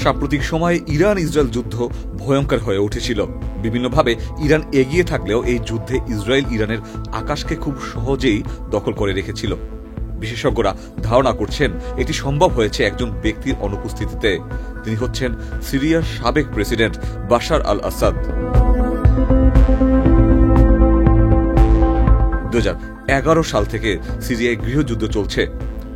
সাম্প্রতিক সময়ে Iran Israel যুদ্ধ ভয়ঙ্কর হয়ে উঠেছিল। বিভিন্নভাবে ইরান এগিয়ে থাকলেও এই যুদ্ধে ইসরায়েল ইরানের আকাশকে খুব সহজেই দখল করে রেখেছিল। বিশেষজ্ঞরা ধারণা করছেন এটি সম্ভব হয়েছে একজন ব্যক্তির অনুপস্থিতিতে। তিনি হচ্ছেন সিরিয়ার সাবেক প্রেসিডেন্ট বাশার আল আসাদ। 2011 সাল থেকে সিরিয়ায় গৃহযুদ্ধ চলছে।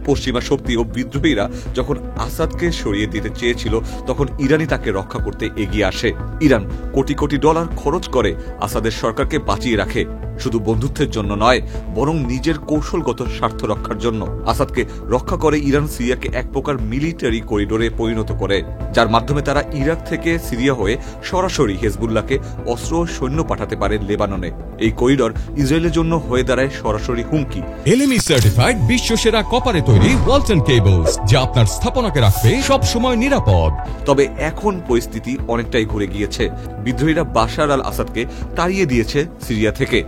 পশ্চিমা শক্তি ও বিদ্রোহীরা যখন আসাদকে সরিয়ে দিতে চেয়েছিল, তখন ইরানই তাকে রক্ষা করতে এগিয়ে আসে। ইরান কোটি কোটি ডলার খরচ করে আসাদের সরকারকে বাঁচিয়ে রাখে, শুধু বন্ধুত্বের জন্য নয়, বরং নিজের কৌশলগত স্বার্থ রক্ষার জন্য। আসাদকে রক্ষা করে ইরান সিরিয়াকে এক প্রকার মিলিটারি করিডোরে পরিণত করে, যার মাধ্যমে তারা ইরাক থেকে সিরিয়া হয়ে সরাসরি হেজবুল্লাহকে অস্ত্র ও সৈন্য পাঠাতে পারে লেবাননে। এই করিডোর ইসরায়েলের জন্য হয়ে দাঁড়ায় সরাসরি হুমকি। এলএমই সার্টিফাইড বিশ্বসেরা কপারে তৈরি ওয়ালটন কেবলস, যা আপনার স্থাপনাকে রাখবে সব সময় নিরাপদ। তবে এখন পরিস্থিতি অনেকটাই ঘুরে গিয়েছে। বিদ্রোহীরা বাশার আল আসাদকে তাড়িয়ে দিয়েছে সিরিয়া থেকে।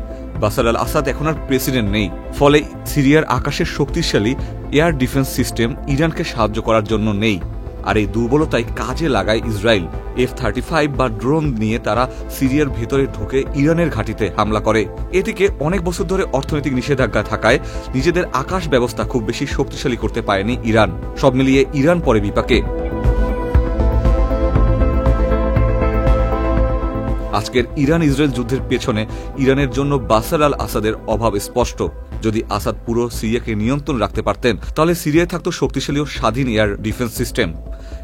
বাশার আল আসাদ এখন আর প্রেসিডেন্ট নেই, ফলে সিরিয়ার আকাশের শক্তিশালী এয়ার ডিফেন্স সিস্টেম ইরানকে সাহায্য করার জন্য নেই। আর এই দুর্বলতাই কাজে লাগায় ইসরায়েল। F-35 বা ড্রোন নিয়ে তারা সিরিয়ার ভেতরে ঢুকে ইরানের ঘাঁটিতে হামলা করে। এদিকে অনেক বছর ধরে অর্থনৈতিক নিষেধাজ্ঞা থাকায় নিজেদের আকাশ ব্যবস্থা খুব বেশি শক্তিশালী করতে পারেনি ইরান। সব মিলিয়ে ইরান পড়ে বিপাকে। আজকের ইরান ইসরায়েল যুদ্ধের পেছনে ইরানের জন্য বাশার আল আসাদের অভাব স্পষ্ট। যদি আসাদ পুরো সিরিয়াকে নিয়ন্ত্রণ রাখতে পারতেন, তাহলে সিরিয়ায় থাকতো শক্তিশালী ও স্বাধীন এয়ার ডিফেন্স সিস্টেম।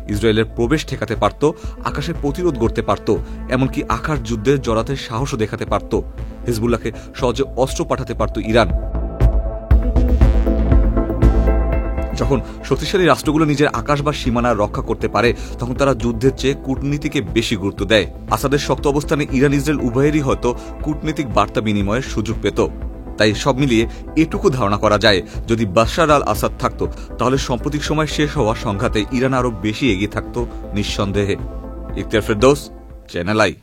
ইসরায়েলের প্রবেশ ঠেকাতে পারত, আকাশে প্রতিরোধ করতে পারত, এমনকি আকাশ যুদ্ধে জড়াতে সাহসও দেখাতে পারত। হিজবুল্লাহকে সহজে অস্ত্র পাঠাতে পারত ইরান। যখন শক্তিশালী রাষ্ট্রগুলো নিজের আকাশ বা সীমানা রক্ষা করতে পারে, তখন তারা যুদ্ধের চেয়ে কূটনীতিকে বেশি গুরুত্ব দেয়। আসাদের শক্ত অবস্থানে ইরান ইসরায়েল উভয়েরই হয়তো কূটনীতিক বার্তা বিনিময়ের সুযোগ পেত। তাই সব মিলিয়ে এটুকু ধারণা করা যায়, যদি বাশার আল আসাদ থাকত, তাহলে সাম্প্রতিক সময় শেষ হওয়া সংঘাতে ইরান আরো বেশি এগিয়ে থাকত নিঃসন্দেহে। Ikhtiyar Ferdous, channel I.